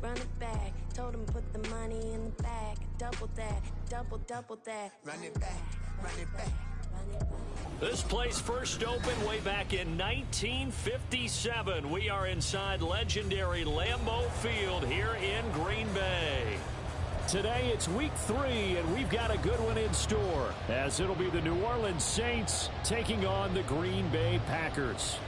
run it back. Told him put the money in the bag. Double that, double that. Run it back, run it back. This place first opened way back in 1957. We are inside legendary Lambeau Field here in Green Bay. Today it's week 3, and we've got a good one in store, as it'll be the New Orleans Saints taking on the Green Bay Packers.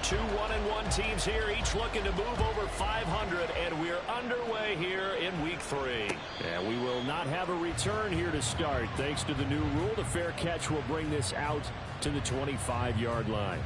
Two 1-1 teams here, each looking to move over 500, and we're underway here in week 3. And we will not have a return here to start. Thanks to the new rule, the fair catch will bring this out to the 25-yard line.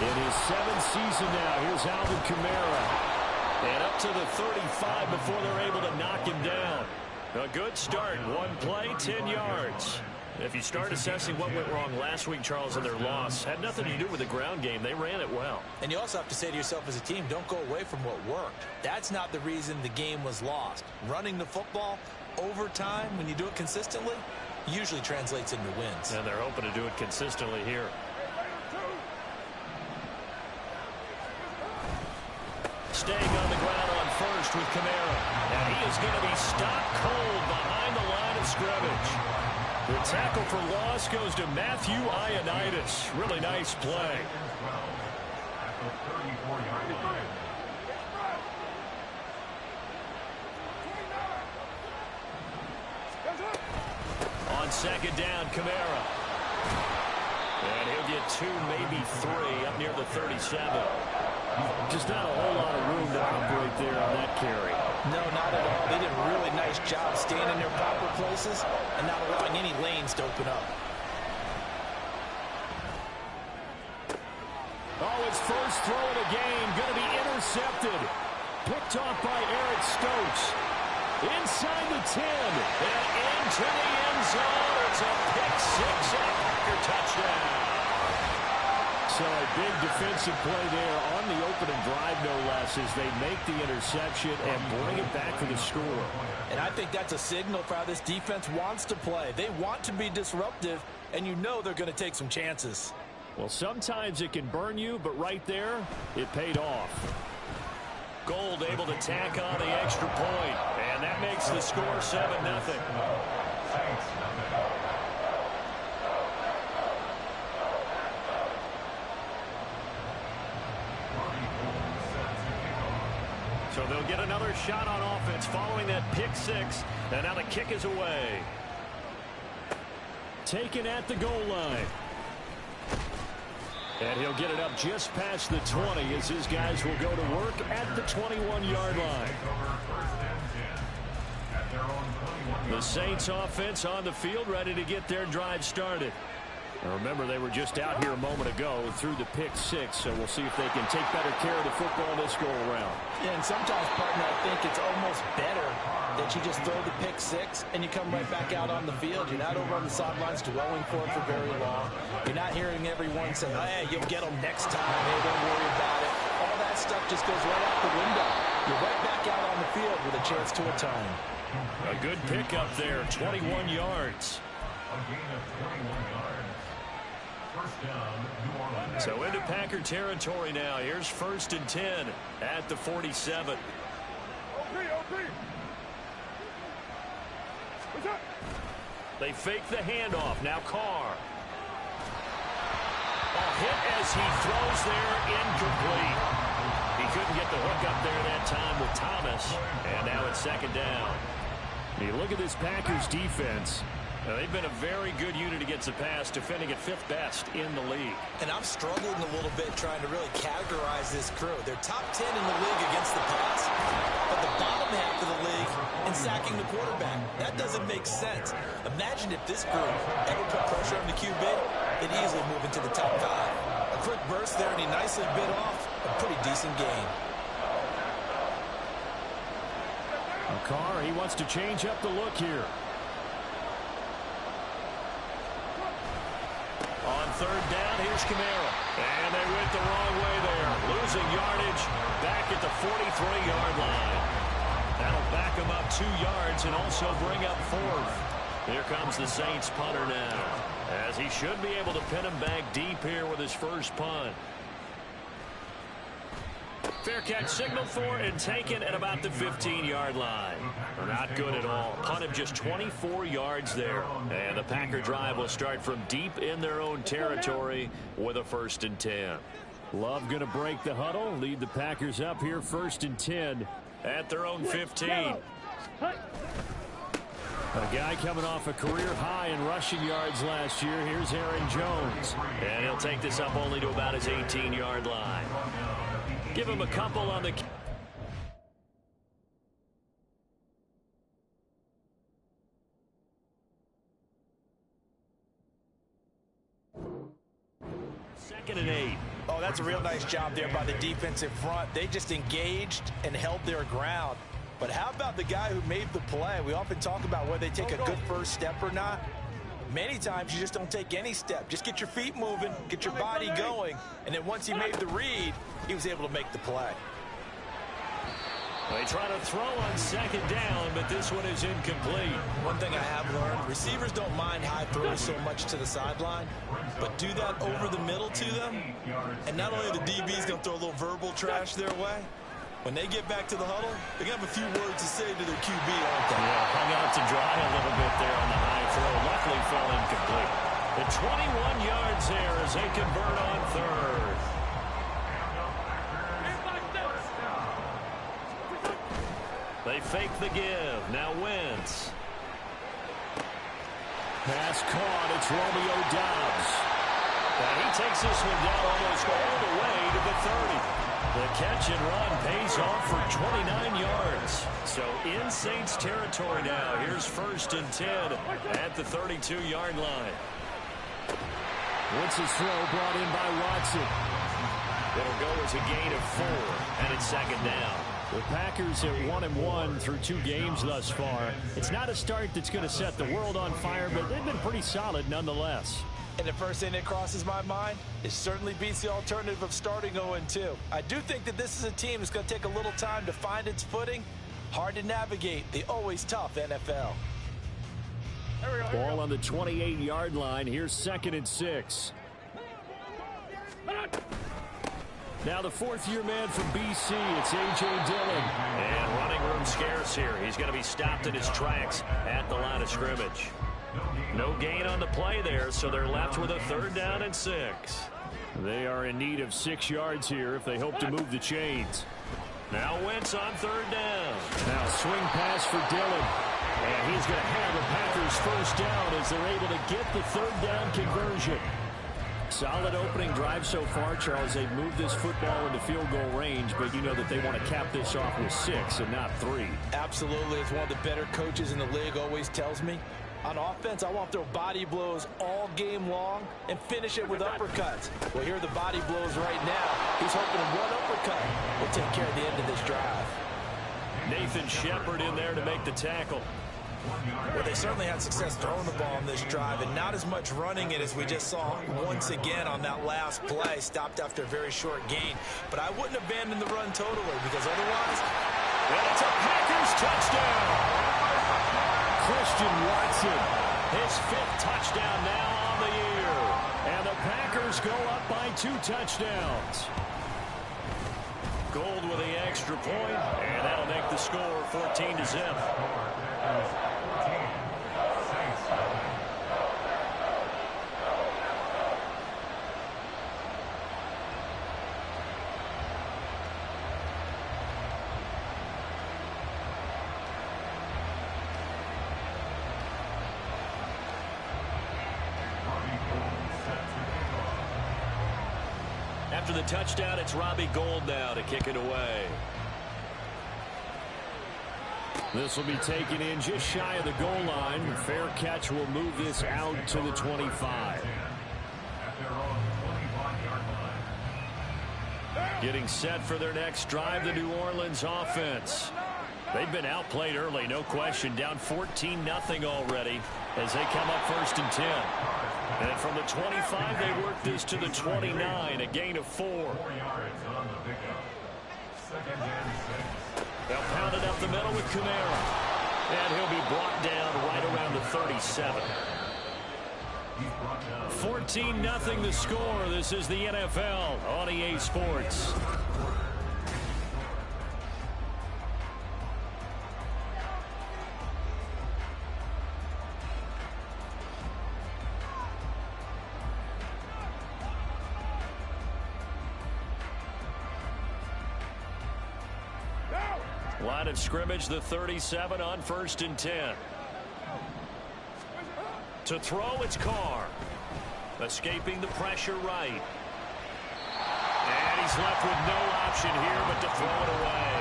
In his 7th season now, here's Alvin Kamara. And up to the 35 before they're able to knock him down. A good start. One play, 10 yards. If you start assessing what went wrong last week, Charles, in their loss, had nothing to do with the ground game. They ran it well. And you also have to say to yourself as a team, don't go away from what worked. That's not the reason the game was lost. Running the football over time, when you do it consistently, usually translates into wins. And they're hoping to do it consistently here. Staying on the ground on first with Kamara. And he is going to be stopped cold behind the line of scrimmage. The tackle for loss goes to Matthew Ioannidis. Really nice play. On second down, Kamara. And he'll get 2, maybe 3 up near the 37. Just not a whole lot of room to operate there on that carry. No, not at all. They did a really nice job staying in their proper places and not allowing any lanes to open up. Oh, his first throw of the game going to be intercepted. Picked off by Eric Stokes. Inside the 10 and into the end zone. It's a pick-6 and a Packer touchdown. So a big defensive play there on the opening drive, no less, as they make the interception and bring it back for the score. And I think that's a signal for how this defense wants to play. They want to be disruptive, and you know they're going to take some chances. Well, sometimes it can burn you, but right there, it paid off. Gold able to tack on the extra point, and that makes the score 7-0. So they'll get another shot on offense following that pick-6, and now the kick is away. Taken at the goal line. And he'll get it up just past the 20 as his guys will go to work at the 21-yard line. The Saints offense on the field, ready to get their drive started. Now remember, they were just out here a moment ago through the pick-6, so we'll see if they can take better care of the football this go-around. Yeah, and sometimes, partner, I think it's almost better that you just throw the pick-6 and you come right back out on the field. You're not over on the sidelines dwelling for it for very long. You're not hearing everyone say, hey, you'll get them next time. Hey, don't worry about it. All that stuff just goes right out the window. You're right back out on the field with a chance to atone. A good pickup there, 21 yards. A gain of 21 yards. First down, New Orleans. So into Packer territory now. Here's 1st and 10 at the 47. They fake the handoff. Now Carr. Ball hit as he throws there, incomplete. He couldn't get the hook up there that time with Thomas. And now it's second down. You look at this Packers defense. They've been a very good unit against the pass, defending at 5th best in the league. And I'm struggling a little bit trying to really categorize this crew. They're top 10 in the league against the pass, but the bottom half of the league in sacking the quarterback. That doesn't make sense. Imagine if this group ever put pressure on the QB, they'd easily move into the top 5. A quick burst there, and he nicely bit off a pretty decent gain. Carr, he wants to change up the look here. On third down, here's Kamara. And they went the wrong way there. Losing yardage back at the 43-yard line. That'll back them up 2 yards and also bring up 4th. Here comes the Saints punter now, as he should be able to pin him back deep here with his first punt. Fair catch signaled for and taken at about the 15-yard line. Not good at all. Punt of just 24 yards there. And the Packer drive will start from deep in their own territory with a 1st and 10. Love going to break the huddle, lead the Packers up here 1st and 10 at their own 15. A guy coming off a career high in rushing yards last year. Here's Aaron Jones. And he'll take this up only to about his 18-yard line. Give him a couple on the... Second and 8. Oh, that's a real nice job there by the defensive front. They just engaged and held their ground. But how about the guy who made the play? We often talk about whether they take a good first step or not. Many times you just don't take any step. Just get your feet moving, get your body going, and then once he made the read, he was able to make the play. They try to throw on second down, but this one is incomplete. One thing I have learned, receivers don't mind high throws so much to the sideline, but do that over the middle to them, and not only are the DBs going to throw a little verbal trash their way, when they get back to the huddle, they're going to have a few words to say to their QB, aren't they? Yeah, hung out to dry a little bit there on the high throw. Luckily fell incomplete. The 21 yards there as they convert on third. They fake the give. Now Wentz. Pass caught. It's Romeo Doubs. And he takes this one down almost all the way to the 30. The catch and run pays off for 29 yards. So in Saints territory now. Here's 1st and 10 at the 32-yard line. Wentz's throw brought in by Watson. It'll go as a gain of 4, and it's second down. The Packers are 1-1 through 2 games thus far. It's not a start that's going to set the world on fire, but they've been pretty solid nonetheless. And the first thing that crosses my mind, it certainly beats the alternative of starting 0-2. I do think that this is a team that's going to take a little time to find its footing. Hard to navigate the always tough NFL. Ball on the 28-yard line. Here's 2nd and 6. Now the 4th-year man from BC, it's A.J. Dillon. And running room scarce here. He's going to be stopped in his tracks at the line of scrimmage. No gain on the play there, so they're left with a 3rd down and 6. They are in need of 6 yards here if they hope to move the chains. Now Wentz on 3rd down. Now swing pass for Dillon. And he's going to have the Packers 1st down as they're able to get the 3rd down conversion. Solid opening drive so far, Charles. They've moved this football into field goal range, but you know that they want to cap this off with 6 and not 3. Absolutely. It's one of the better coaches in the league always tells me. On offense, I want to throw body blows all game long and finish it with uppercuts. Well, here are the body blows right now. He's hoping one uppercut will take care of the end of this drive. Nathan Shepard in there to make the tackle. Well, they certainly had success throwing the ball on this drive and not as much running it as we just saw once again on that last play. Stopped after a very short gain. But I wouldn't abandon the run totally because otherwise... And it's a Packers touchdown! Christian Watson, his 5th touchdown now on the year. And the Packers go up by 2 touchdowns. Gold with the extra point, and that'll make the score 14-0. After the touchdown, it's Robbie Gould now to kick it away. This will be taken in just shy of the goal line. Fair catch will move this out to the 25. Getting set for their next drive, the New Orleans offense. They've been outplayed early, no question. Down 14-0 already as they come up 1st and 10. And from the 25, they work this to the 29, a gain of 4. 4 yards on the pickup. 2nd and 6. They'll pound it up the middle with Kamara. And he'll be brought down right around the 37. 14-0 the score. This is the NFL on EA Sports. Line of scrimmage, the 37 on 1st and 10. To throw, it's Carr. Escaping the pressure right. And he's left with no option here but to throw it away.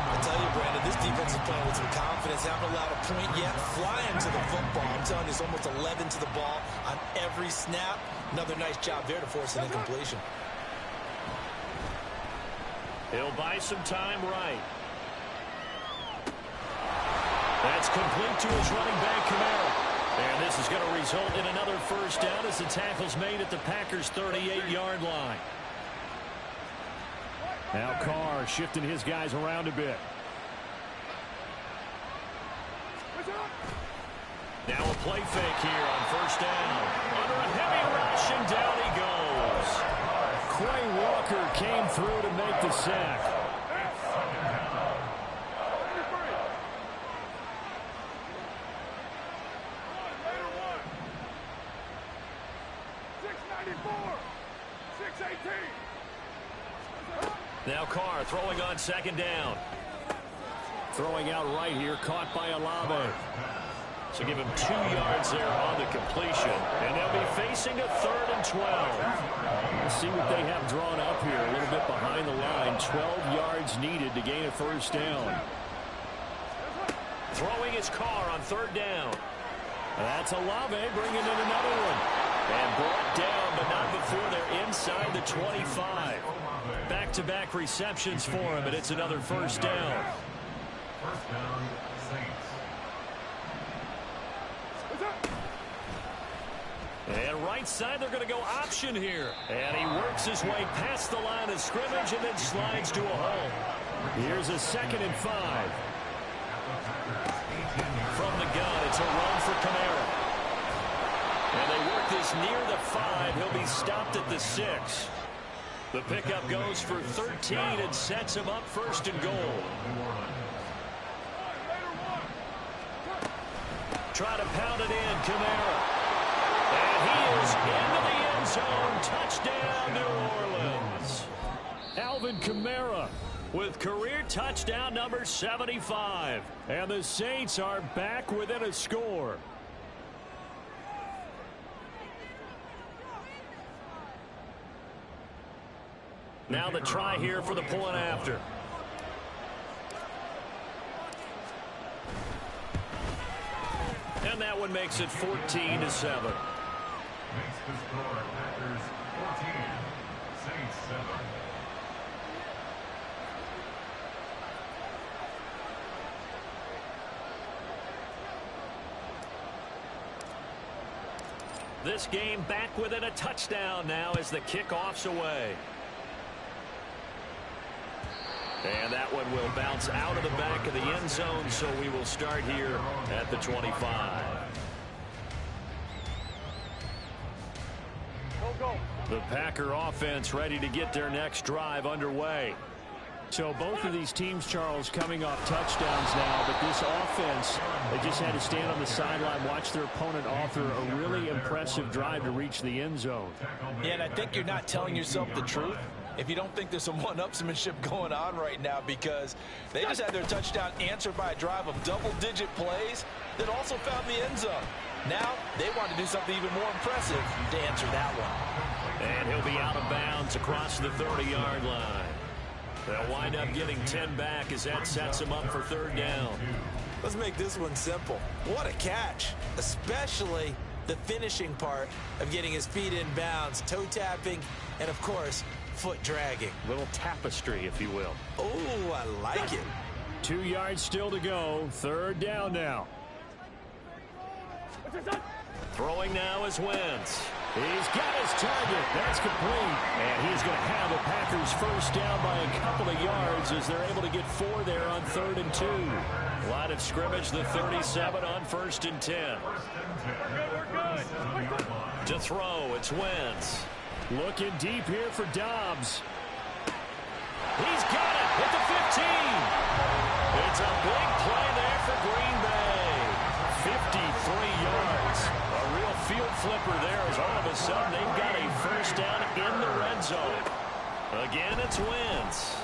I tell you, Brandon, this defense is playing with some confidence. Haven't allowed a point yet. Flying to the football. I'm telling you, it's almost 11 to the ball on every snap. Another nice job there to force an incompletion. He'll buy some time right. That's complete to his running back, Kamara. And this is going to result in another 1st down as the tackle's made at the Packers' 38-yard line. Now Carr shifting his guys around a bit. Now a play fake here on 1st down. Under a heavy rush, and down he goes. Quay Walker came through to make the sack. Now Carr throwing on 2nd down. Throwing out right here, caught by Olave. So give him 2 yards there on the completion. And they'll be facing a 3rd and 12. Let's see what they have drawn up here. A little bit behind the line. 12 yards needed to gain a 1st down. Throwing his Carr on 3rd down. That's Olave bringing in another one. And brought down, but not before they're inside the 25. Back-to-back receptions for him, and it's another 1st down. 1st down, Saints. And right side, they're going to go option here. And he works his way past the line of scrimmage and then slides to a hole. Here's a 2nd and 5. From the gun, it's a run for Kamara. And they work this near the 5. He'll be stopped at the 6. The pickup goes for 13 and sets him up 1st and goal. Try to pound it in, Kamara. And he is into the end zone. Touchdown, New Orleans. Alvin Kamara with career touchdown number 75. And the Saints are back within a score. Now the try here for the point after. And that one makes it 14-7. Makes the score Packers 14, Saints 7. This game back within a touchdown now as the kickoff's away. And that one will bounce out of the back of the end zone, so we will start here at the 25. The Packer offense ready to get their next drive underway. So both of these teams, Charles, coming off touchdowns now, but this offense, they just had to stand on the sideline, watch their opponent author a really impressive drive to reach the end zone. Yeah, and I think you're not telling yourself the truth if you don't think there's some one-upsmanship going on right now, because they just had their touchdown answered by a drive of double-digit plays that also found the end zone. Now they want to do something even more impressive to answer that one. And he'll be out of bounds across the 30-yard line. They'll wind up getting 10 back as that sets them up for third down. Let's make this one simple. What a catch, especially the finishing part of getting his feet in bounds, toe tapping, and of course, foot dragging. Little tapestry, if you will. Oh, I like it. 2 yards still to go. Third down now. Throwing now is Wentz. He's got his target. That's complete. And he's going to have the Packers first down by a couple of yards as they're able to get 4 there on 3rd and 2. Line of scrimmage, the 37 on 1st and 10. To throw, it's Wentz. Looking deep here for Dobbs. He's got it at the 15. It's a big play there for Green Bay. 53 yards. A real field flipper there as all of a sudden they've got a first down in the red zone. Again, it's Wentz.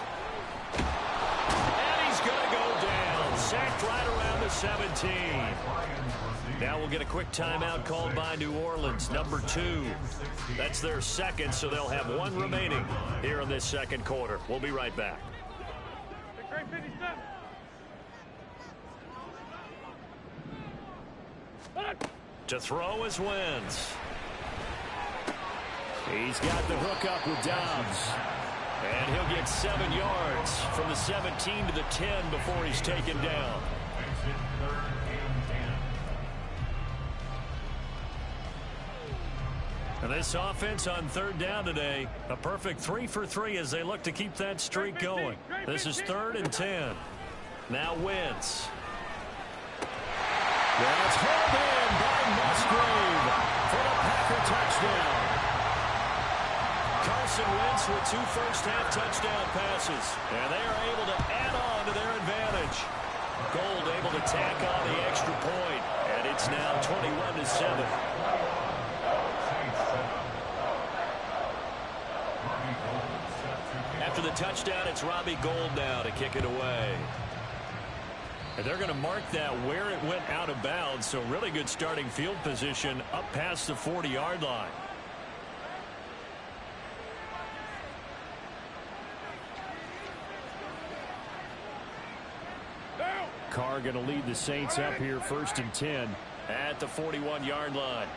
And he's going to go down. Sacked right around the 17. Now we'll get a quick timeout called by New Orleans, number 2. That's their second, so they'll have 1 remaining here in this second quarter. We'll be right back. To throw is Wentz. He's got the hook up with Dobbs. And he'll get 7 yards from the 17 to the 10 before he's taken down. And this offense on third down today, a perfect 3 for 3 as they look to keep that streak going. This is 3rd and 10. Now Wentz. That's hauled in by Musgrave for the Packer touchdown. Carson Wentz with 2 first-half touchdown passes, and they are able to add on to their advantage. Gold able to tack on the extra point, and it's now 21-7. After the touchdown, it's Robbie Gould now to kick it away. And they're going to mark that where it went out of bounds, so really good starting field position up past the 40-yard line. Carr going to lead the Saints up here 1st and 10 at the 41-yard line.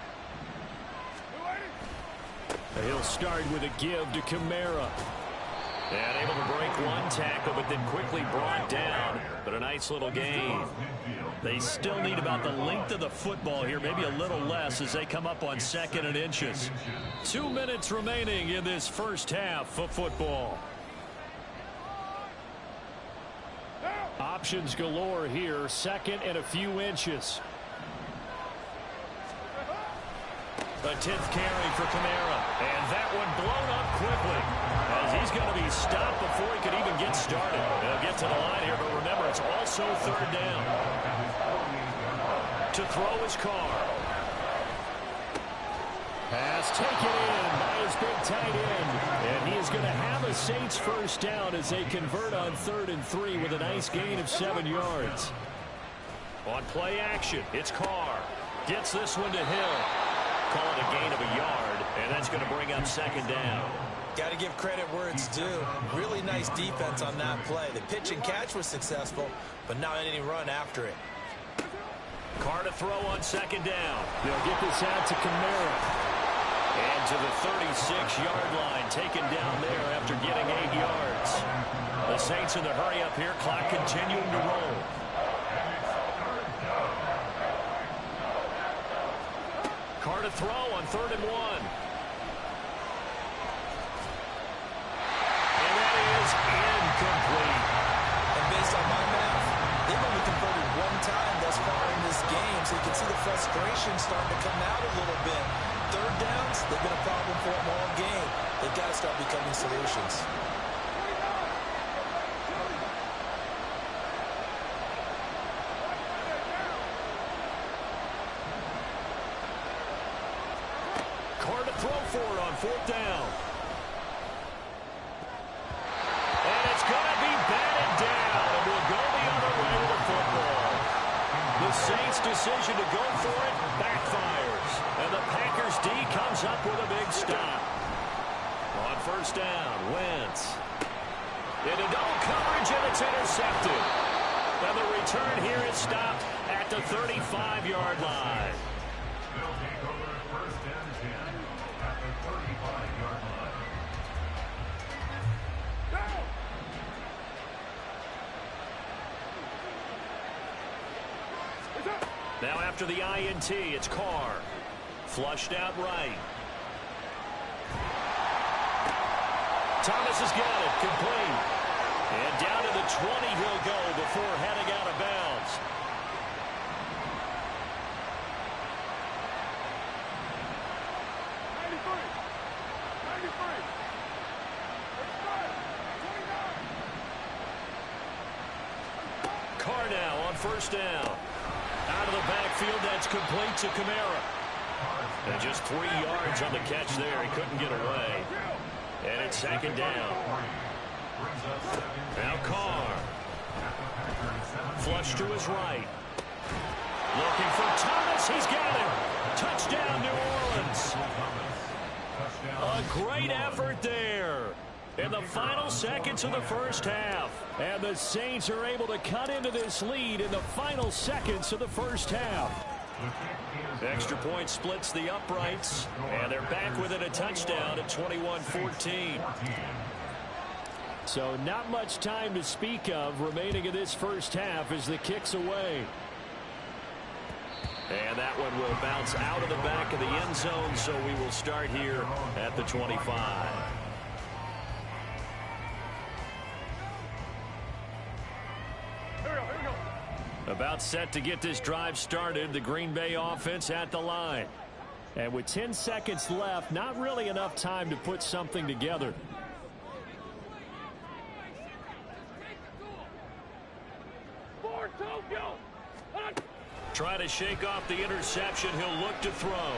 He'll start with a give to Kamara. And able to break 1 tackle, but then quickly brought down. But a nice little gain. They still need about the length of the football here, maybe a little less as they come up on 2nd and inches. 2 minutes remaining in this first half of football. Options galore here, 2nd and a few inches. A 10th carry for Kamara, and that one blown up quickly as he's going to be stopped before he could even get started. They'll get to the line here, but remember, it's also 3rd down. To throw his Carr. Pass taken in by his big tight end, and he is going to have a Saints first down as they convert on 3rd and 3 with a nice gain of 7 yards. On play action, it's Carr. Gets this one to Hill. Call it a gain of a yard, and that's going to bring up 2nd down. Got to give credit where it's due. Really nice defense on that play. The pitch and catch was successful, but not any run after it. Carr to throw on 2nd down. They'll get this out to Kamara. And to the 36-yard line, taken down there after getting 8 yards. The Saints in the hurry up here, clock continuing to roll. Carr to throw on 3rd and 1. And that is incomplete. And based on my math, they've only converted 1 time thus far in this game, so you can see the frustration starting to come out a little bit. 3rd downs, they've been a problem for them all game. They've got to start becoming solutions. throw for it on 4th down. And it's going to be batted down, and we'll go the other way with the football. The Saints' decision to go for it backfires, and the Packers' D comes up with a big stop. On 1st down, Wentz. Into double coverage, and it's intercepted. And the return here is stopped at the 35-yard line. They'll take over 1st and 10 at the 35-yard line. Now after the INT, it's Carr. Flushed out right. Thomas has got it, complete. And down to the 20 he'll go before heading out of bounds. Carr now on 1st down. Out of the backfield, that's complete to Kamara. And just 3 yards on the catch there. He couldn't get away. And it's 2nd down. Now Carr. Flush to his right. Looking for Thomas. He's got him. Touchdown, New Orleans. A great effort there in the final seconds of the 1st half. And the Saints are able to cut into this lead in the final seconds of the 1st half. Extra point splits the uprights, and they're back within a touchdown at 21-14. So not much time to speak of remaining in this 1st half as the kick's away. And that one will bounce out of the back of the end zone, so we will start here at the 25. About set to get this drive started, the Green Bay offense at the line. And with 10 seconds left, not really enough time to put something together. Try to shake off the interception. He'll look to throw.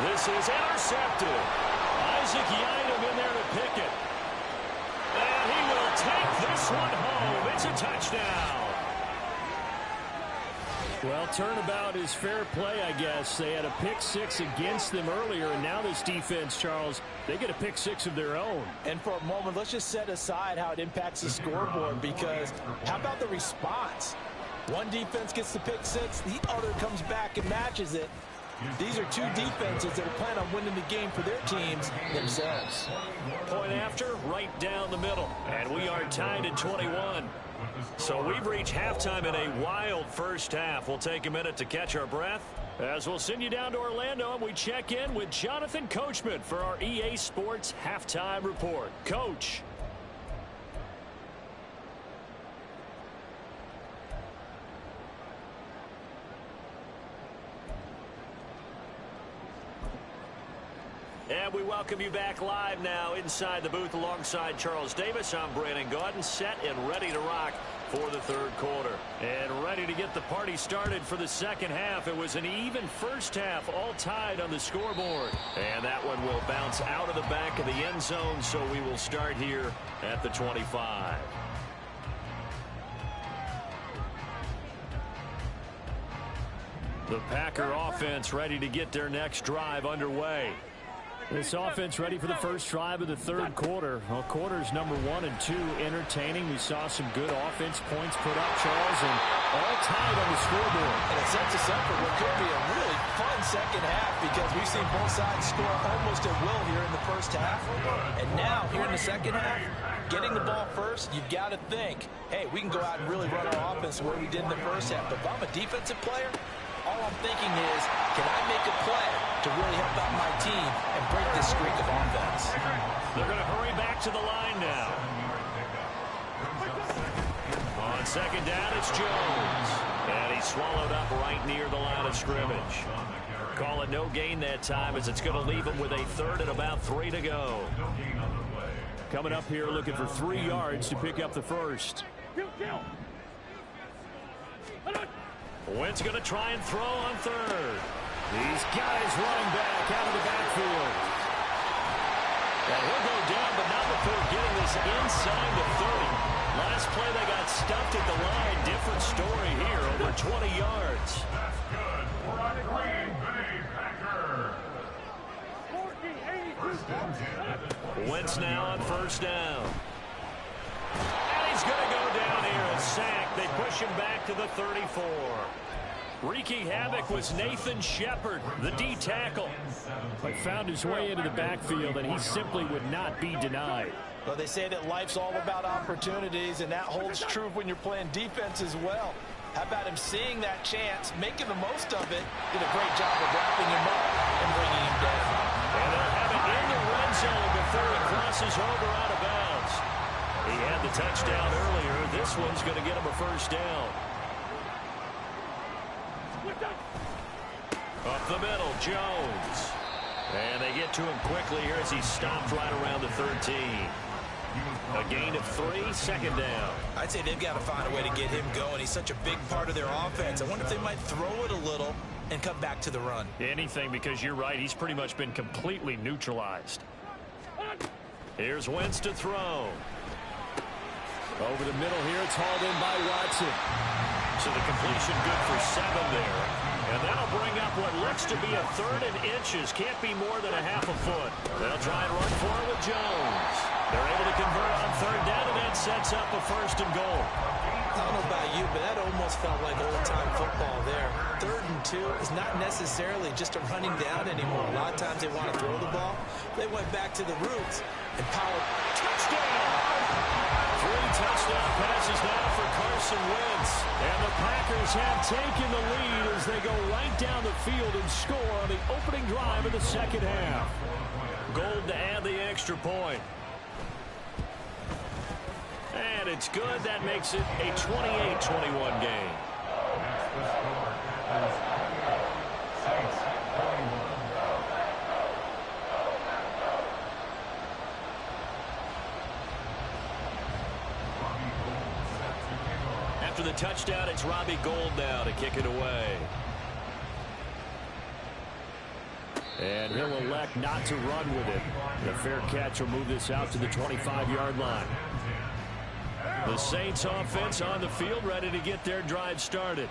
This is intercepted. Isaac Yiadom in there to pick it. And he will take this one home. It's a touchdown. Well, turnabout is fair play, I guess. They had a pick 6 against them earlier, and now this defense, Charles, they get a pick 6 of their own. And for a moment, let's just set aside how it impacts the scoreboard, because how about the response? One defense gets the pick 6, the other comes back and matches it. These are two defenses that are planning on winning the game for their teams themselves. Point after, right down the middle. And we are tied at 21. So we've reached halftime in a wild 1st half. We'll take a minute to catch our breath as we'll send you down to Orlando and we check in with Jonathan Coachman for our EA Sports Halftime Report. Coach. And we welcome you back live now inside the booth alongside Charles Davis. I'm Brandon Gaudin, set and ready to rock for the 3rd quarter. And ready to get the party started for the 2nd half. It was an even 1st half, all tied on the scoreboard. And that one will bounce out of the back of the end zone, so we will start here at the 25. The Packer offense ready to get their next drive underway. This offense ready for the first drive of the 3rd quarter. Well, quarters number 1 and 2 entertaining. We saw some good offense points put up, Charles, and all tied on the scoreboard. And it sets us up for what could be a really fun 2nd half, because we've seen both sides score almost at will here in the 1st half. And now, here in the 2nd half, getting the ball first, you've got to think, hey, we can go out and really run our offense the way we did in the 1st half. But if I'm a defensive player, all I'm thinking is, can I make a play to really help out my team and break this streak of offense? They're going to hurry back to the line now. On 2nd down, it's Jones. And he's swallowed up right near the line of scrimmage. Call it no gain that time, as it's going to leave him with a 3rd and about 3 to go. Coming up here looking for 3 yards to pick up the 1st. Wentz going to try and throw on 3rd. He's got his running back out of the backfield. And he'll go down, but not before getting this inside the 30. Last play, they got stuffed at the line. Different story here, over 20 yards. That's good for a Green Bay Packer. First and 10. Wentz now on first down. And he's going to go down here and sack. They push him back to the 34. Wreaking havoc was Nathan Shepard, the D tackle. But found his way into the backfield, and he simply would not be denied. Well, they say that life's all about opportunities, and that holds true when you're playing defense as well. How about him seeing that chance, making the most of it, did a great job of wrapping him up and bringing him down. And they'll have it in the red zone before he crosses over out of bounds. He had the touchdown earlier. This one's going to get him a first down. Up the middle, Jones. And they get to him quickly here as he stopped right around the 13. A gain of 3, second down. I'd say they've got to find a way to get him going. He's such a big part of their offense. I wonder if they might throw it a little and come back to the run. Anything, because you're right. He's pretty much been completely neutralized. Here's Wentz to throw. Over the middle here, it's hauled in by Watson. So the completion good for 7 there. And that'll bring up what looks to be a 3rd and inches. Can't be more than a half a foot. They'll try and run for it with Jones. They're able to convert on 3rd down, and that sets up a 1st and goal. I don't know about you, but that almost felt like old-time football there. 3rd and 2 is not necessarily just a running down anymore. A lot of times they want to throw the ball. They went back to the roots and powered. Touchdown! 3 touchdown passes now for Carson Wentz. And the Packers have taken the lead as they go right down the field and score on the opening drive of the second half. Gold to add the extra point. And it's good. That makes it a 28-21 game. After the touchdown, it's Robbie Gould now to kick it away. And he'll elect not to run with it. The fair catch will move this out to the 25-yard line. The Saints offense on the field, ready to get their drive started.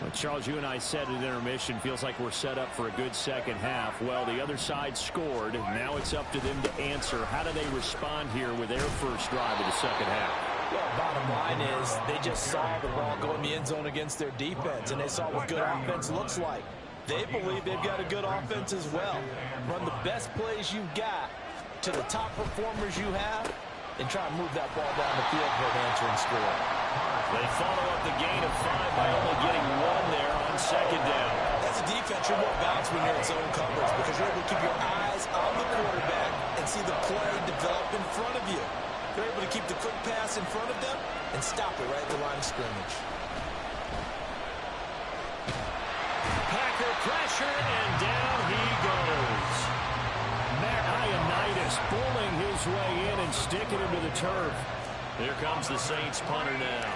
Well, Charles, you and I said at intermission, feels like we're set up for a good second half. Well, the other side scored. Now it's up to them to answer. How do they respond here with their first drive of the second half? Well, bottom line is they just saw the ball go in the end zone against their defense, and they saw what good offense looks like. They believe they've got a good offense as well. Run the best plays you've got to the top performers you have, and try and move that ball down the field for an answering score. They follow up the gain of 5 by only getting 1 there on second down. As a defense, you're more balanced when you're in zone coverage because you're able to keep your eyes on the quarterback and see the play develop in front of you. You're able to keep the quick pass in front of them and stop it right at the line of scrimmage. Packer pressure, and down he goes. Matt Ioannidis pulling his way in and sticking him to the turf. Here comes the Saints punter now.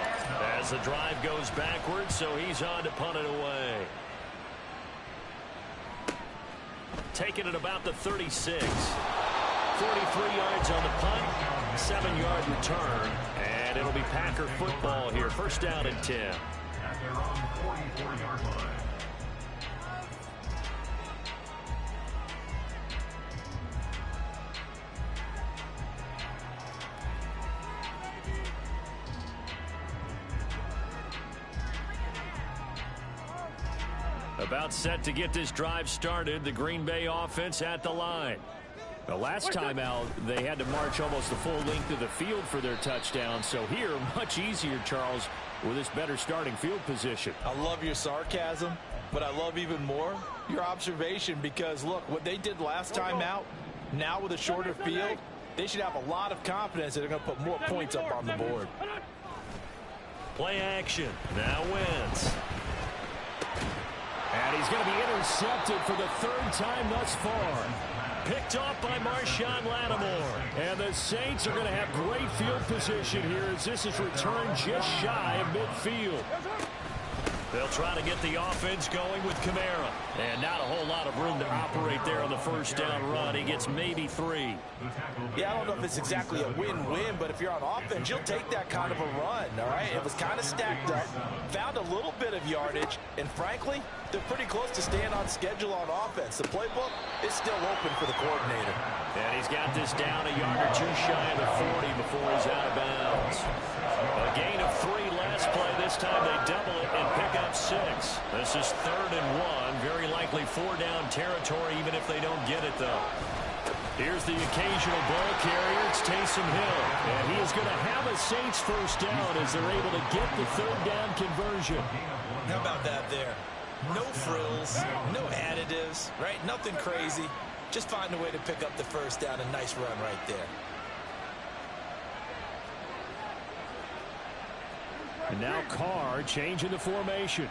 As the drive goes backwards, so he's on to punt it away. Taking it about the 36. 43 yards on the punt, 7-yard return, and it'll be Packer football here. First down and 10. At their own 44-yard line. About set to get this drive started, the Green Bay offense at the line. The last time out, they had to march almost the full length of the field for their touchdown. So here, much easier, Charles, with this better starting field position. I love your sarcasm, but I love even more your observation because, look, what they did last time out, now with a shorter field, they should have a lot of confidence that they're going to put more points up on the board. Play action. Now Wentz. And he's going to be intercepted for the 3rd time thus far. Picked off by Marshawn Lattimore. And the Saints are going to have great field position here as this is returned just shy of midfield. They'll try to get the offense going with Kamara. And not a whole lot of room to operate there on the first down run. He gets maybe 3. Yeah, I don't know if it's exactly a win-win, but if you're on offense, you'll take that kind of a run, all right? It was kind of stacked up, found a little bit of yardage, and frankly, they're pretty close to staying on schedule on offense. The playbook is still open for the coordinator. And he's got this down a yard or two shy of the 40 before he's out of bounds. A gain of 3 last play. This time they double it and pick up 6. This is 3rd and 1. Very likely 4-down territory, even if they don't get it, though. Here's the occasional ball carrier. It's Taysom Hill. And he is going to have a Saints first down as they're able to get the 3rd down conversion. How about that there? No frills, no additives, right? Nothing crazy. Just find a way to pick up the first down. A nice run right there. And now Carr changing the formation.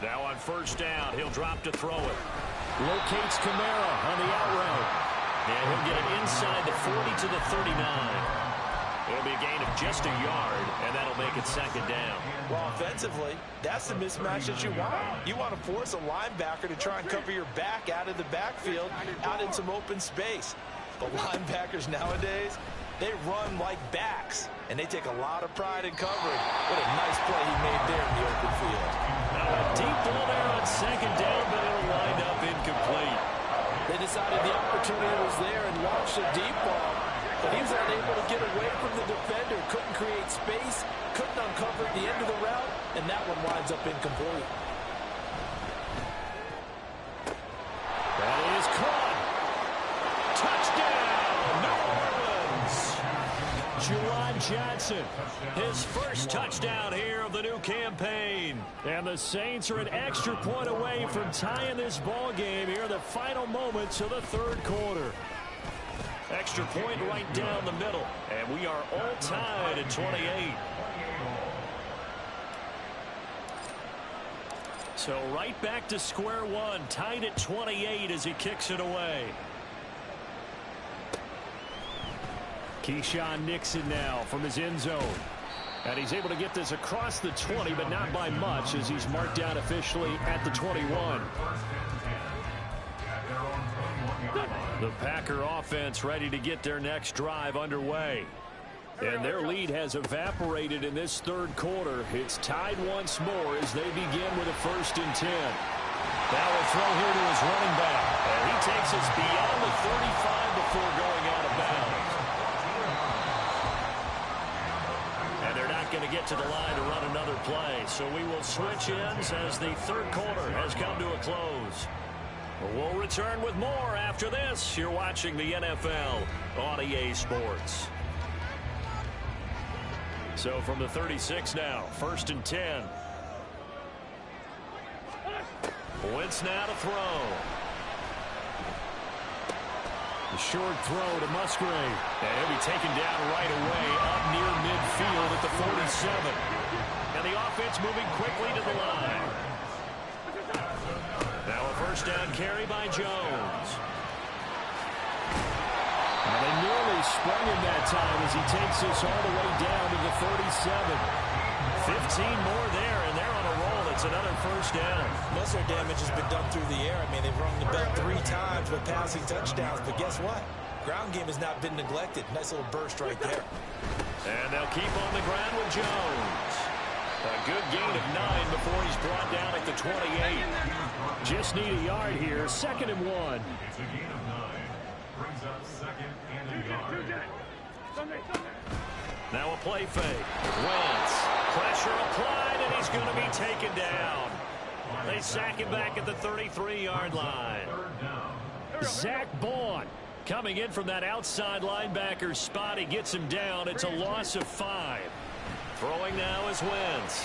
Now on first down, he'll drop to throw it. Locates Kamara on the out route. And he'll get it inside the 40 to the 39. It'll be a gain of just a yard, and that'll make it 2nd down. Well, offensively, that's the mismatch that you want. You want to force a linebacker to try and cover your back out of the backfield, out in some open space. But linebackers nowadays, they run like backs, and they take a lot of pride in covering. What a nice play he made there in the open field. Now a deep ball there on 2nd down, but it'll wind up incomplete. They decided the opportunity was there and launched a deep ball, but he was unable to get away from the defender, couldn't create space, couldn't uncover the end of the route, and that one winds up incomplete. That is caught. Touchdown, New Orleans. Juwan Johnson, his first touchdown here of the new campaign. And the Saints are an extra point away from tying this ball game here in the final moments of the 3rd quarter. Extra point right down the middle, and we are all tied at 28. So right back to square one, tied at 28 as he kicks it away. Keyshawn Nixon now from his end zone. And he's able to get this across the 20, but not by much as he's marked down officially at the 21. The Packer offense ready to get their next drive underway. And their lead has evaporated in this 3rd quarter. It's tied once more as they begin with a 1st and 10. Now a throw here to his running back. And he takes us beyond the 35 before going out of bounds. And they're not going to get to the line to run another play. So we will switch ends as the 3rd quarter has come to a close. We'll return with more after this. You're watching the NFL on EA Sports. So from the 36 now, 1st and 10. Wentz now to throw. The short throw to Musgrave. And he'll be taken down right away up near midfield at the 47. And the offense moving quickly to the line. Now a 1st down carry by Jones. And they nearly sprung him that time as he takes this all the way down to the 37. 15 more there, and they're on a roll. It's another 1st down. Most of their damage has been done through the air. I mean, they've rung the bell 3 times with passing touchdowns, but guess what? Ground game has not been neglected. Nice little burst right there. And they'll keep on the ground with Jones. A good gain of 9 before he's brought down at the 28. Just need a yard here. 2nd and 1. It's a gain of 9. Brings up 2nd and a yard. Now a play fake. Wentz. Pressure applied, and he's going to be taken down. They sack him back at the 33-yard line. Zach Bond coming in from that outside linebacker spot. He gets him down. It's a loss of 5. Throwing now is Wentz.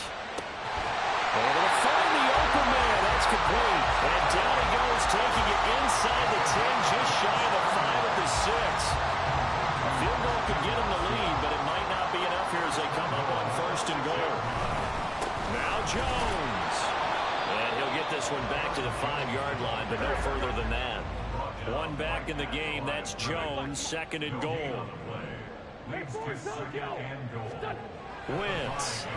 Able to find the open man. That's complete. And down he goes, taking it inside the 10, just shy of the 5 at the 6. A field goal could get him the lead, but it might not be enough here as they come up on 1st and goal. Now Jones. And he'll get this one back to the 5-yard line, but no further than that. One back in the game. That's Jones. 2nd and goal. Wentz.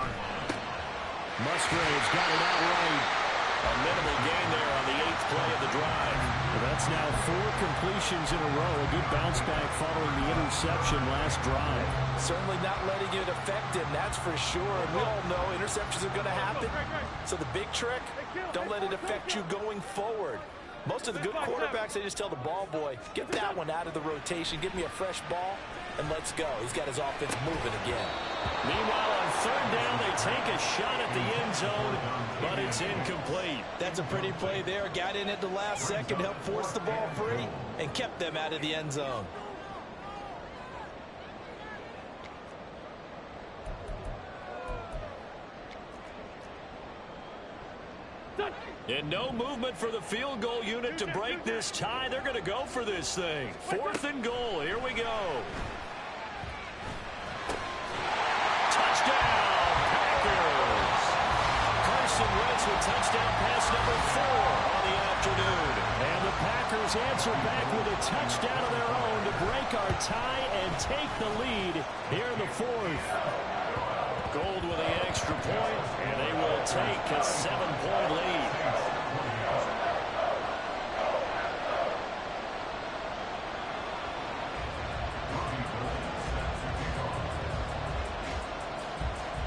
Musgrave's got it outright. A minimal gain there on the 8th play of the drive. Well, that's now 4 completions in a row. A good bounce back following the interception last drive. Certainly not letting it affect him, that's for sure. And we all know interceptions are going to happen. So the big trick, don't let it affect you going forward. Most of the good quarterbacks, they just tell the ball boy, get that one out of the rotation, give me a fresh ball, and let's go. He's got his offense moving again. Meanwhile, on 3rd down, they take a shot at the end zone, but it's incomplete. That's a pretty play there. Got in at the last second, helped force the ball free, and kept them out of the end zone. And no movement for the field goal unit to break this tie. They're going to go for this thing. 4th and goal. Here we go. Touchdown, Packers. Carson Wentz with touchdown pass number 4 on the afternoon. And the Packers answer back with a touchdown of their own to break our tie and take the lead here in the 4th. Gold with the extra point, and they will take a 7-point lead.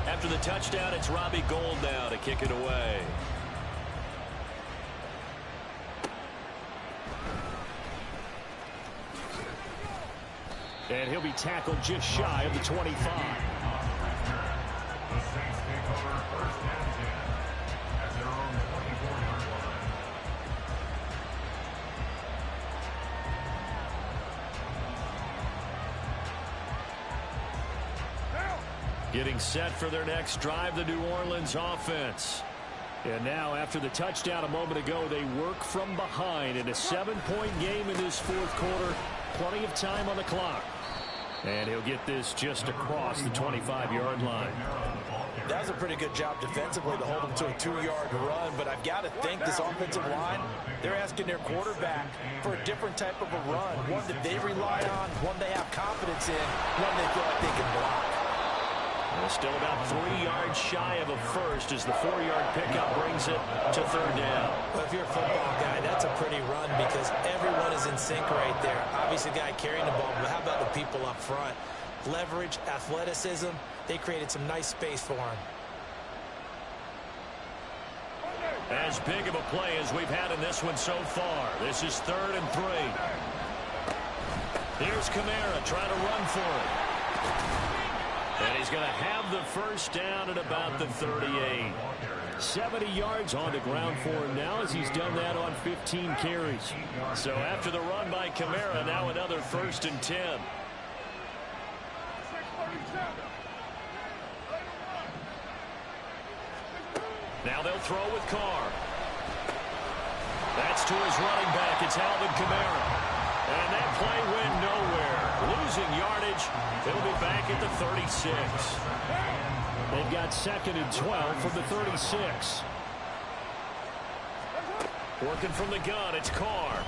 After the touchdown, it's Robbie Gould now to kick it away. And he'll be tackled just shy of the 25. The Saints take over 1st and 10 at their own 24-yard line. Getting set for their next drive, the New Orleans offense. And now, after the touchdown a moment ago, they work from behind in a 7-point game in this 4th quarter. Plenty of time on the clock. And he'll get this just across the 25-yard line. That was a pretty good job defensively to hold them to a 2-yard run, but I've got to think this offensive line, they're asking their quarterback for a different type of a run, one that they rely on, one they have confidence in, one they feel like they can block. Well, still about 3 yards shy of a first as the 4-yard pickup brings it to 3rd down. Well, if you're a football guy, that's a pretty run because everyone is in sync right there. Obviously, the guy carrying the ball, but how about the people up front? Leverage, athleticism, they created some nice space for him. As big of a play as we've had in this one so far. This is 3rd and 3. Here's Kamara trying to run for it. And he's going to have the first down at about the 38. 70 yards on the ground for him now as he's done that on 15 carries. So after the run by Kamara, now another 1st and 10. Now they'll throw with Carr. That's to his running back. It's Alvin Kamara. And that play went nowhere. Losing yardage. They'll be back at the 36. They've got 2nd and 12 from the 36. Working from the gun, it's Carr.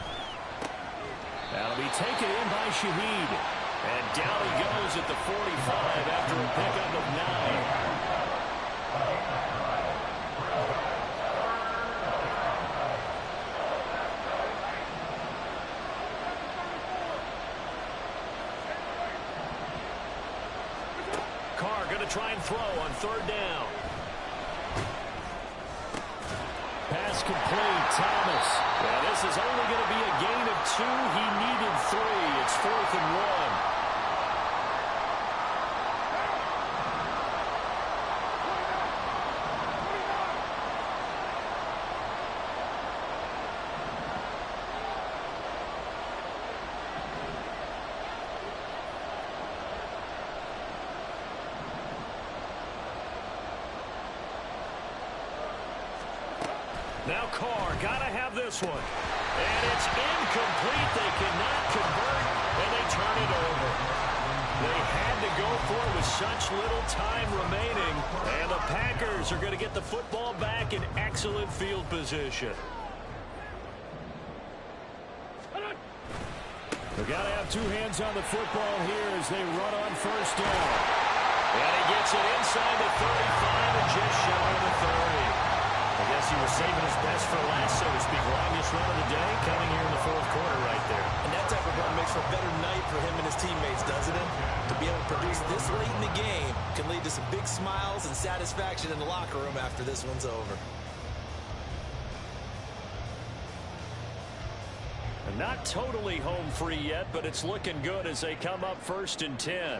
That'll be taken in by Shaheed. And down he goes at the 45 after a pickup of 9. Try and throw on 3rd down. Pass complete. Thomas. Yeah, this is only going to be a gain of 2. He needed 3. It's 4th and 1. Now Carr, got to have this one. And it's incomplete. They cannot convert, and they turn it over. They had to go for it with such little time remaining, and the Packers are going to get the football back in excellent field position. They've got to have 2 hands on the football here as they run on 1st down. And he gets it inside the 35 and just shy of the 30. I guess he was saving his best for last, so to speak. Longest run of the day coming here in the fourth quarter right there. And that type of run makes for a better night for him and his teammates, doesn't it? To be able to produce this late in the game can lead to some big smiles and satisfaction in the locker room after this one's over. Not totally home free yet, but it's looking good as they come up 1st and 10.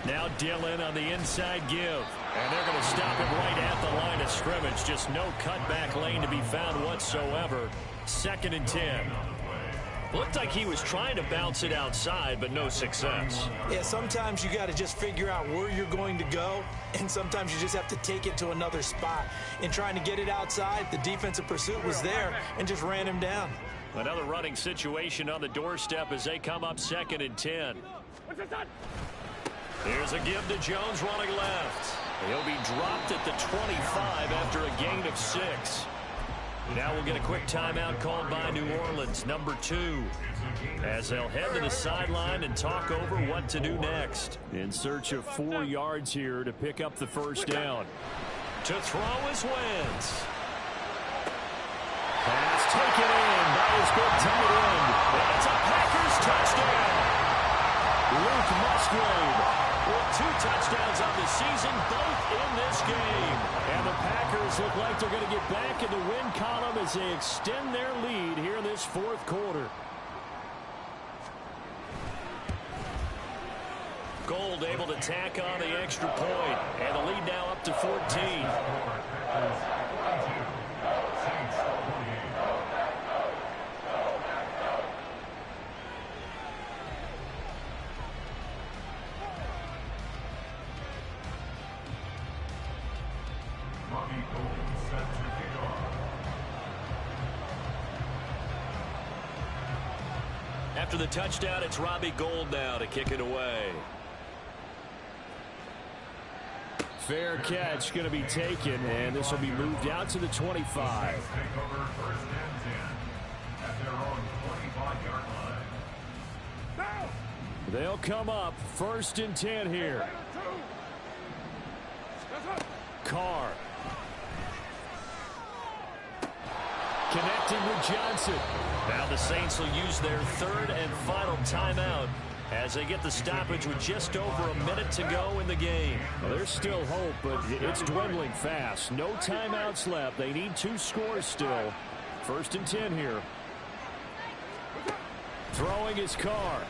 Now Dillon on the inside give. And they're going to stop him right at the line of scrimmage. Just no cutback lane to be found whatsoever. 2nd and 10. Looked like he was trying to bounce it outside, but no success. Yeah, sometimes you got to just figure out where you're going to go, and sometimes you just have to take it to another spot. In trying to get it outside, the defensive pursuit was there and just ran him down. Another running situation on the doorstep as they come up 2nd and 10. Here's a give to Jones running left. He'll be dropped at the 25 after a gain of 6. Now we'll get a quick timeout called by New Orleans, number 2, as they'll head to the sideline and talk over what to do next. In search of 4 yards here to pick up the first down. To throw is Wentz. Pass taken in by his big tight end. It's a Packers touchdown. Luke Musgrave with 2 touchdowns on the season, both in this game. And the Packers look like they're going to get back in the win column as they extend their lead here in this 4th quarter. Gold able to tack on the extra point, and the lead now up to 14. After the touchdown, it's Robbie Gould now to kick it away. Fair catch going to be taken, and this will be moved out to the 25. They'll come up 1st and 10 here. Carr. Connecting with Johnson. Now the Saints will use their 3rd and final timeout as they get the stoppage with just over a minute to go in the game. Well, there's still hope, but it's dwindling fast. No timeouts left. They need 2 scores still. 1st and 10 here. Throwing his Carr.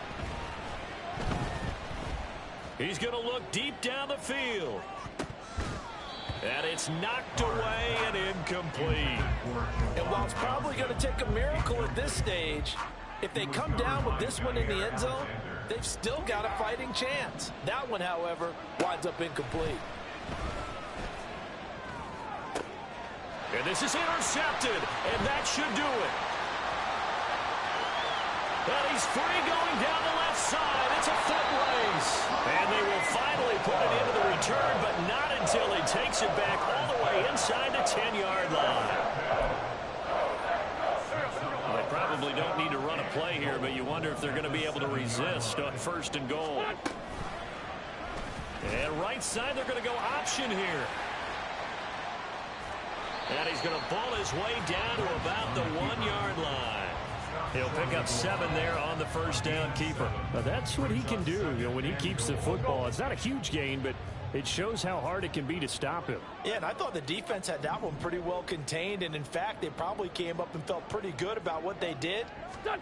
He's going to look deep down the field. And it's knocked away and incomplete. And while it's probably going to take a miracle at this stage, if they come down with this one in the end zone, they've still got a fighting chance. That one, however, winds up incomplete. And this is intercepted, and that should do it. And he's free going down the left side. It's a foot race. And they will finally put it into the return, but not until he takes it back all the way inside the 10-yard line. Well, they probably don't need to run a play here, but you wonder if they're going to be able to resist on 1st and goal. And right side, they're going to go option here. And he's going to ball his way down to about the 1-yard line. He'll pick up 7 there on the first down keeper. Now that's what he can do, when he keeps the football. It's not a huge gain, but it shows how hard it can be to stop him. Yeah, and I thought the defense had that one pretty well contained, and in fact, they probably came up and felt pretty good about what they did.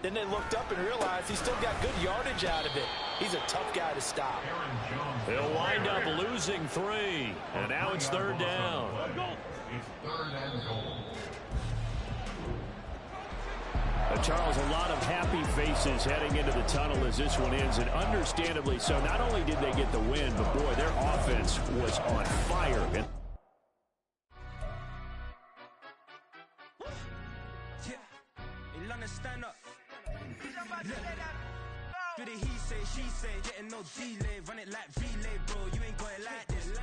Then they looked up and realized he still got good yardage out of it. He's a tough guy to stop. He'll wind up losing 3, and now it's 3rd down. It's 3rd and goal. Charles, a lot of happy faces heading into the tunnel as this one ends, and understandably so. Not only did they get the win, but boy, their offense was on fire. Stand up. Do the he say, she say, getting no delay, run it like relay, bro. You ain't got it like this.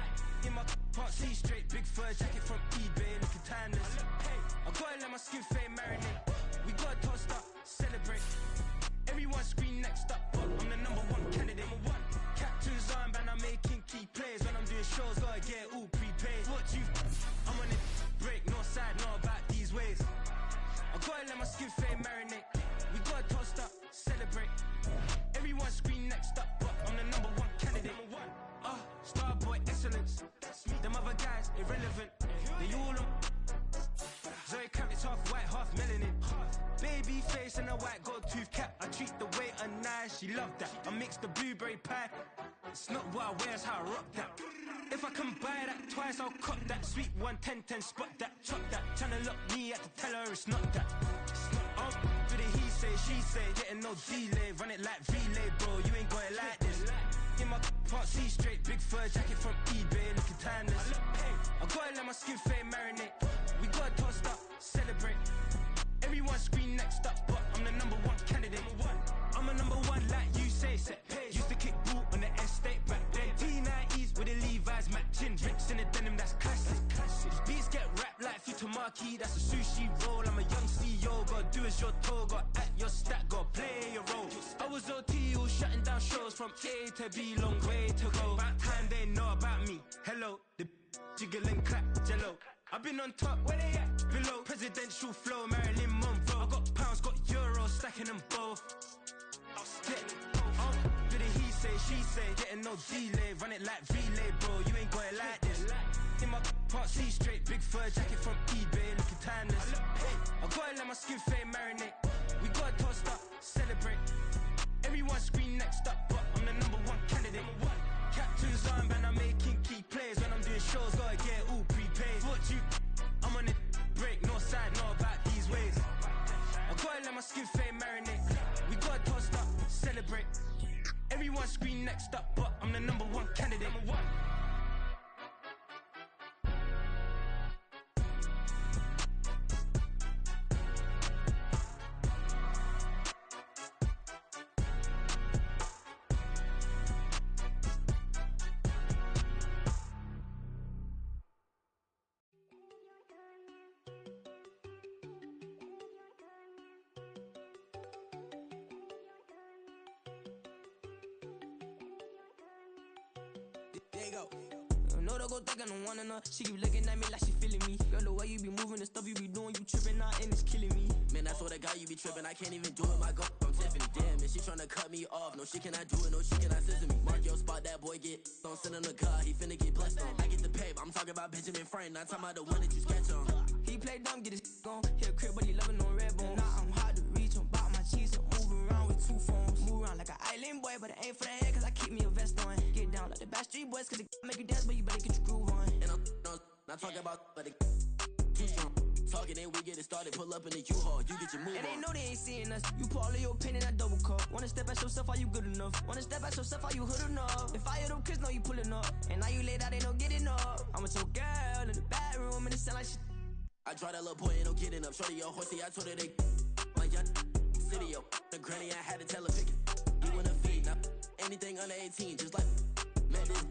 In my can't see straight, big fur jacket from eBay, looking timeless. I gotta let my skin fade marinate. We gotta toast up, celebrate. Everyone scream next up, but I'm the #1 candidate. Captain's arm. face and a white gold tooth cap. I treat the waiter nice, she love that. I mix the blueberry pie. It's not what I wear, it's how I rock that. If I can buy that twice, I'll cop that. Sweet 110, spot that, chop that. Tryna lock me, I have to tell her it's not that. Do the he say, she say, getting no delay. Run it like relay, bro, you ain't got it like this. In my can't see straight, big fur jacket from eBay, looking timeless. I gotta let my skin fade marinate. We gotta toast up, celebrate. Everyone scream next up, but I'm the #1 candidate. I'm a #1 like you say, set pace. Used to kick boot on the estate back then. T90s with the Levi's matching. Rips in the denim, that's classic. These beats get wrapped like Futamaki, that's a sushi roll. I'm a young CEO, gotta do as you're told. Gotta act your stat, gotta play your role. I was OT, all shutting down shows from A to B, long way to go. About time they know about me. Hello, the jiggle and clap, jello. I've been on top, where they at? Below, presidential flow, Marilyn Monroe. I got pounds, got euros, stacking them both. Do the he say, she say, getting no delay. Run it like relay, bro, you ain't got it like this. In my can't see straight, big fur jacket from eBay, looking timeless. I gotta let my skin fade marinate. We gotta toast up, celebrate. Everyone scream next up, but I'm the #1 candidate. Captain's armband, I'm making key plays. When I'm doing shows, gotta get all prepaid. What you, I'm on it, break, no side, know about these ways. I gotta let my skin fade marinate. We gotta toast up, celebrate. Everyone scream next up, but I'm the #1 candidate. There you go. No, don't go thinking I wanna know. She keep looking at me like she feeling me. Girl, the way you be moving, the stuff you be doing, you tripping out and it's killing me. Man, I swear to God, you be tripping. I can't even do it. My girl from Tiffany. Damn, and she tryna cut me off. No, she cannot do it. No, she cannot scissor me. Mark your spot, that boy get. Don't send him to God. He finna get blessed on. I get the pay, but I'm talking about Benjamin Franklin. Not talking about the one that you sketch on. He play dumb, get his gone. He a crib, but he loving on red bone. Now I'm hard to reach. I'm about my cheese. I'm moving around with 2 phones. Move around like an island boy, but it ain't for the head, cause I keep me a vest on. Get down like the Backstreet Boys, cause it make you dance, but you better get your groove on. And I'm not talking about, but it too strong. Talking and we get it started, pull up in the U-Haul, you get your move and on. they know they ain't seeing us. You put all of your pen in that double cup. Wanna step at yourself, are you good enough? Wanna step at yourself, are you hood enough? If I hear them kids, know you pulling up. And now you laid out, they don't get enough. I'm with your girl in the bedroom, and it sound like shit. I try that little boy, ain't no getting up. Shorty, your horsey, I told her they my young city, yo. The granny, I had to tell her pick it. You in the feed, now anything under 18, just like, man, this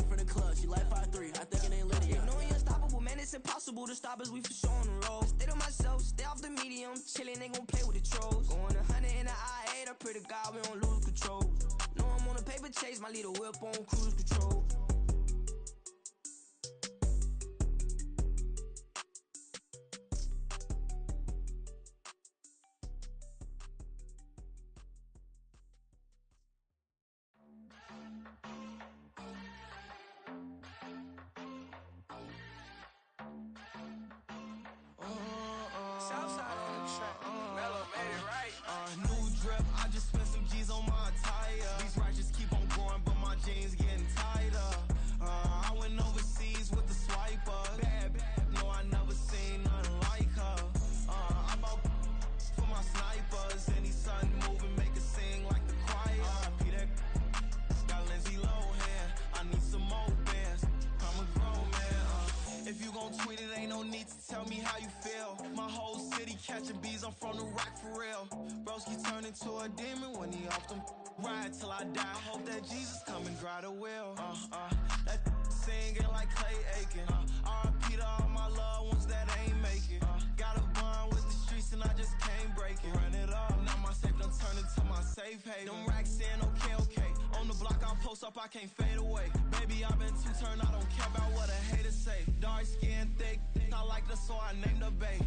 from the club, she like 5'3", I think it ain't Lydia. You know you're unstoppable, man, it's impossible to stop us, we for sure on the road. Stay to myself, stay off the medium, chillin', they gon' play with the trolls. Going 100 in the I-8, I pray to God we don't lose control. Know I'm on a paper chase, my leader whip on cruise control. Southside on the track. Mellow made it right. New drip, I just spent some G's on my attire. These righteous keep on going, but my jeans getting tighter. I went overseas with the swiper. Bad, no, I never seen nothing like her. I bought for my snipers. Any son moving, make it sing like the choir. Peter got Lindsay Lohan. I need some more bands. I'm a grown man. If you gon' tweet it, ain't no need to tell me how you feel. My whole city catching bees, I'm from the rock for real. Broski turn into a demon when he off them. Ride till I die. I hope that Jesus come and dry the wheel. That singing like Clay Aiken. R.I.P. to all my loved ones that ain't make it. Got a bond with the streets and I just can't break it. Run it up, now my safe done turn into my safe haven. Them racks in, okay. On the block I post up, I can't fade away. Baby, I've been too turned, I don't care about what a hater say. Dark skin, thick, I like the so I named her babe.